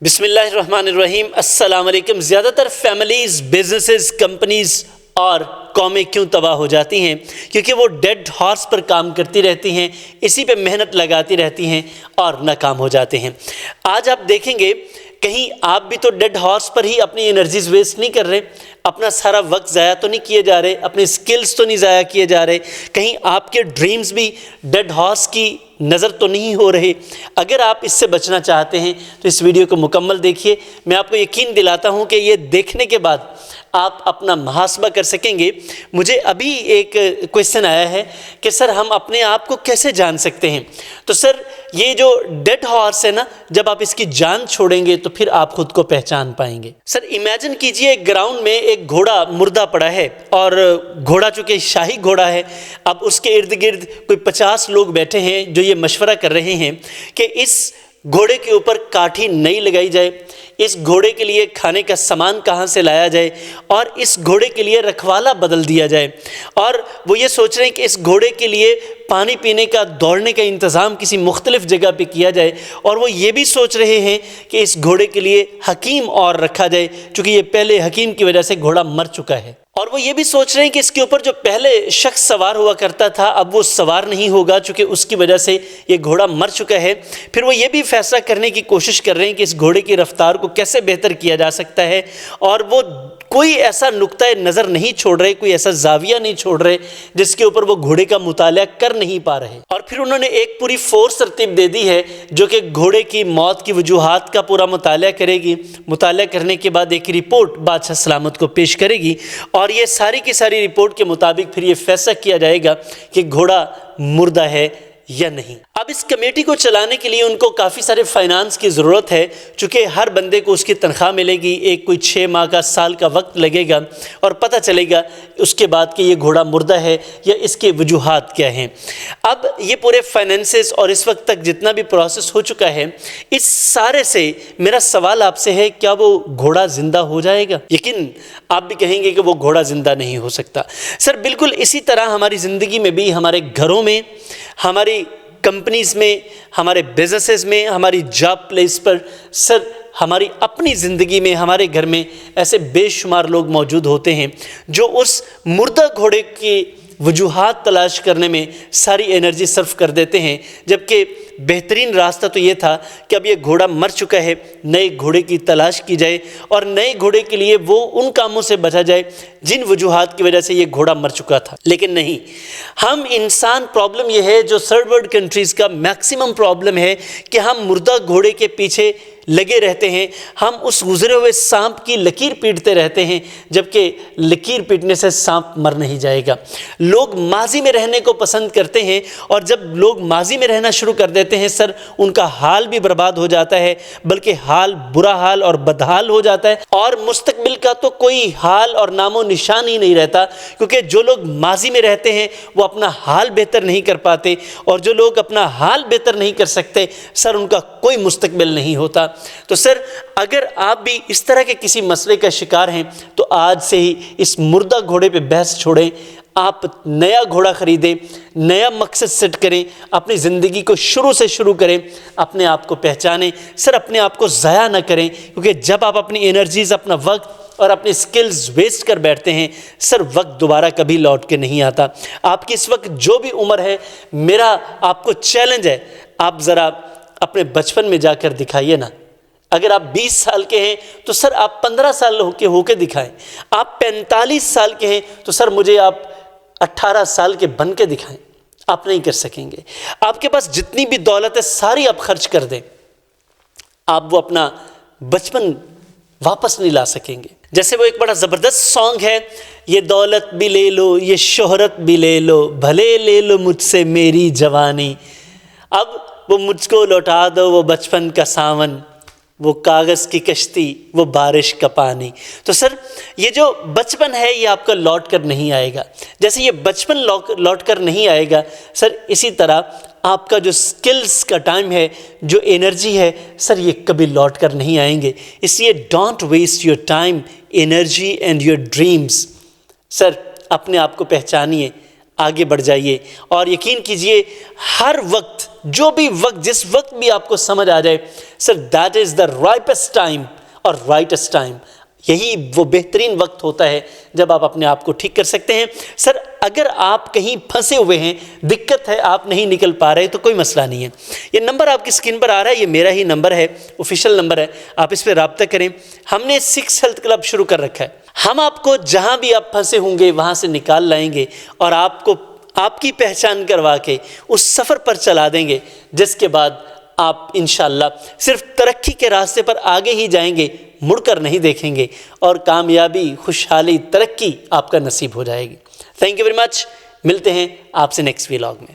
بسم اللہ الرحمن الرحیم۔ السلام علیکم۔ زیادہ تر فیملیز، بزنسز، کمپنیز اور قومیں کیوں تباہ ہو جاتی ہیں؟ کیونکہ وہ ڈیڈ ہارس پر کام کرتی رہتی ہیں، اسی پہ محنت لگاتی رہتی ہیں اور ناکام ہو جاتے ہیں۔ آج آپ دیکھیں گے کہیں آپ بھی تو ڈیڈ ہارس پر ہی اپنی انرجیز ویسٹ نہیں کر رہے، اپنا سارا وقت ضائع تو نہیں کیے جا رہے، اپنے سکلز تو نہیں ضائع کیے جا رہے، کہیں آپ کے ڈریمز بھی ڈیڈ ہارس کی نظر تو نہیں ہو رہے۔ اگر آپ اس سے بچنا چاہتے ہیں تو اس ویڈیو کو مکمل دیکھیے۔ میں آپ کو یقین دلاتا ہوں کہ یہ دیکھنے کے بعد آپ اپنا محاسبہ کر سکیں گے۔ مجھے ابھی ایک کویسچن آیا ہے کہ سر ہم اپنے آپ کو کیسے جان سکتے ہیں؟ تو سر یہ جو ڈیڈ ہارس ہے نا، جب آپ اس کی جان چھوڑیں گے تو پھر آپ خود کو پہچان پائیں گے۔ سر امیجن کیجئے ایک گراؤنڈ میں ایک گھوڑا مردہ پڑا ہے، اور گھوڑا چونکہ شاہی گھوڑا ہے، اب اس کے ارد گرد کوئی 50 لوگ بیٹھے ہیں جو یہ مشورہ کر رہے ہیں کہ اس گھوڑے کے اوپر کاٹھی نہیں لگائی جائے، اس گھوڑے کے لیے کھانے کا سامان کہاں سے لایا جائے، اور اس گھوڑے کے لیے رکھوالا بدل دیا جائے۔ اور وہ یہ سوچ رہے ہیں کہ اس گھوڑے کے لیے پانی پینے کا، دوڑنے کا انتظام کسی مختلف جگہ پہ کیا جائے، اور وہ یہ بھی سوچ رہے ہیں کہ اس گھوڑے کے لیے حکیم اور رکھا جائے، چونکہ یہ پہلے حکیم کی وجہ سے گھوڑا مر چکا ہے۔ اور وہ یہ بھی سوچ رہے ہیں کہ اس کے اوپر جو پہلے شخص سوار ہوا کرتا تھا اب وہ سوار نہیں ہوگا، چونکہ اس کی وجہ سے یہ گھوڑا مر چکا ہے۔ پھر وہ یہ بھی فیصلہ کرنے کی کوشش کر رہے ہیں کہ اس گھوڑے کی رفتار کو کیسے بہتر کیا جا سکتا ہے، اور وہ کوئی ایسا نقطہ نظر نہیں چھوڑ رہے، کوئی ایسا زاویہ نہیں چھوڑ رہے جس کے اوپر وہ گھوڑے کا مطالعہ کر نہیں پا رہے۔ اور پھر انہوں نے ایک پوری فورس ترتیب دے دی ہے جو کہ گھوڑے کی موت کی وجوہات کا پورا مطالعہ کرے گی۔ مطالعہ کرنے کے بعد ایک رپورٹ بادشاہ سلامت کو پیش کرے گی، اور یہ ساری کی ساری رپورٹ کے مطابق پھر یہ فیصلہ کیا جائے گا کہ گھوڑا مردہ ہے یا نہیں۔ اب اس کمیٹی کو چلانے کے لیے ان کو کافی سارے فائنانس کی ضرورت ہے، چونکہ ہر بندے کو اس کی تنخواہ ملے گی، ایک کوئی 6 ماہ کا، سال کا وقت لگے گا، اور پتہ چلے گا اس کے بعد کہ یہ گھوڑا مردہ ہے یا اس کے وجوہات کیا ہیں۔ اب یہ پورے فائنینسز اور اس وقت تک جتنا بھی پروسیس ہو چکا ہے، اس سارے سے میرا سوال آپ سے ہے، کیا وہ گھوڑا زندہ ہو جائے گا؟ یقین آپ بھی کہیں گے کہ وہ گھوڑا زندہ نہیں ہو سکتا۔ سر بالکل اسی طرح ہماری زندگی میں بھی، ہمارے گھروں میں، ہماری کمپنیز میں، ہمارے بزنسز میں، ہماری جاب پلیس پر، سر ہماری اپنی زندگی میں، ہمارے گھر میں ایسے بے شمار لوگ موجود ہوتے ہیں جو اس مردہ گھوڑے کی وجوہات تلاش کرنے میں ساری انرجی صرف کر دیتے ہیں، جبکہ بہترین راستہ تو یہ تھا کہ اب یہ گھوڑا مر چکا ہے، نئے گھوڑے کی تلاش کی جائے، اور نئے گھوڑے کے لیے وہ ان کاموں سے بچا جائے جن وجوہات کی وجہ سے یہ گھوڑا مر چکا تھا۔ لیکن نہیں، ہم انسان، پرابلم یہ ہے جو تھرڈ ورلڈ کنٹریز کا میکسیمم پرابلم ہے کہ ہم مردہ گھوڑے کے پیچھے لگے رہتے ہیں، ہم اس گزرے ہوئے سانپ کی لکیر پیٹتے رہتے ہیں، جبکہ لکیر پیٹنے سے سانپ مر نہیں جائے گا۔ لوگ ماضی میں رہنے کو پسند کرتے ہیں، اور جب لوگ ماضی میں رہنا شروع کر دیتے ہیں سر، ان کا حال بھی برباد ہو جاتا ہے، بلکہ حال، برا حال اور بدحال ہو جاتا ہے، اور مستقبل کا تو کوئی حال اور نام و نشان ہی نہیں رہتا، کیونکہ جو لوگ ماضی میں رہتے ہیں وہ اپنا حال بہتر نہیں کر پاتے، اور جو لوگ اپنا حال بہتر نہیں کر سکتے سر، ان کا کوئی مستقبل نہیں ہوتا۔ تو سر اگر آپ بھی اس طرح کے کسی مسئلے کا شکار ہیں تو آج سے ہی اس مردہ گھوڑے پہ بحث چھوڑیں، آپ نیا گھوڑا خریدیں، نیا مقصد سیٹ کریں، اپنی زندگی کو شروع سے شروع کریں، اپنے آپ کو پہچانیں۔ سر اپنے آپ کو ضائع نہ کریں، کیونکہ جب آپ اپنی انرجیز، اپنا وقت اور اپنے سکلز ویسٹ کر بیٹھتے ہیں سر، وقت دوبارہ کبھی لوٹ کے نہیں آتا۔ آپ کی اس وقت جو بھی عمر ہے، میرا آپ کو چیلنج ہے، آپ ذرا اپنے بچپن میں جا کر دکھائیے نا۔ اگر آپ 20 سال کے ہیں تو سر آپ 15 سال ہو کے دکھائیں، آپ 45 سال کے ہیں تو سر مجھے آپ 18 سال کے بن کے دکھائیں۔ آپ نہیں کر سکیں گے۔ آپ کے پاس جتنی بھی دولت ہے ساری آپ خرچ کر دیں، آپ وہ اپنا بچپن واپس نہیں لا سکیں گے۔ جیسے وہ ایک بڑا زبردست سانگ ہے، یہ دولت بھی لے لو، یہ شہرت بھی لے لو، بھلے لے لو مجھ سے میری جوانی، اب وہ مجھ کو لوٹا دو وہ بچپن کا ساون، وہ کاغذ کی کشتی، وہ بارش کا پانی۔ تو سر یہ جو بچپن ہے یہ آپ کا لوٹ کر نہیں آئے گا، جیسے یہ بچپن لوٹ کر نہیں آئے گا سر، اسی طرح آپ کا جو سکلز کا ٹائم ہے، جو انرجی ہے سر، یہ کبھی لوٹ کر نہیں آئیں گے۔ اس لیے don't waste your time, energy and your dreams. Sir اپنے آپ کو پہچانیے، آگے بڑھ جائیے اور یقین کیجئے ہر وقت جو بھی وقت جس وقت بھی آپ کو سمجھ آ جائے sir that is the ripest time اور رائٹسٹ ٹائم، یہی وہ بہترین وقت ہوتا ہے جب آپ اپنے آپ کو ٹھیک کر سکتے ہیں۔ سر اگر آپ کہیں پھنسے ہوئے ہیں، دقت ہے، آپ نہیں نکل پا رہے تو کوئی مسئلہ نہیں ہے، یہ نمبر آپ کی اسکرین پر آ رہا ہے، یہ میرا ہی نمبر ہے، آفیشیل نمبر ہے، آپ اس پہ رابطہ کریں۔ ہم نے 6 ہیلتھ کلب شروع کر رکھا ہے، ہم آپ کو جہاں بھی آپ پھنسے ہوں گے وہاں سے نکال لائیں گے اور آپ کو آپ کی پہچان کروا کے اس سفر پر چلا دیں گے جس کے بعد آپ انشاءاللہ صرف ترقی کے راستے پر آگے ہی جائیں گے، مڑ کر نہیں دیکھیں گے، اور کامیابی، خوشحالی، ترقی آپ کا نصیب ہو جائے گی۔ تھینک یو ویری مچ، ملتے ہیں آپ سے نیکسٹ ویلاگ میں۔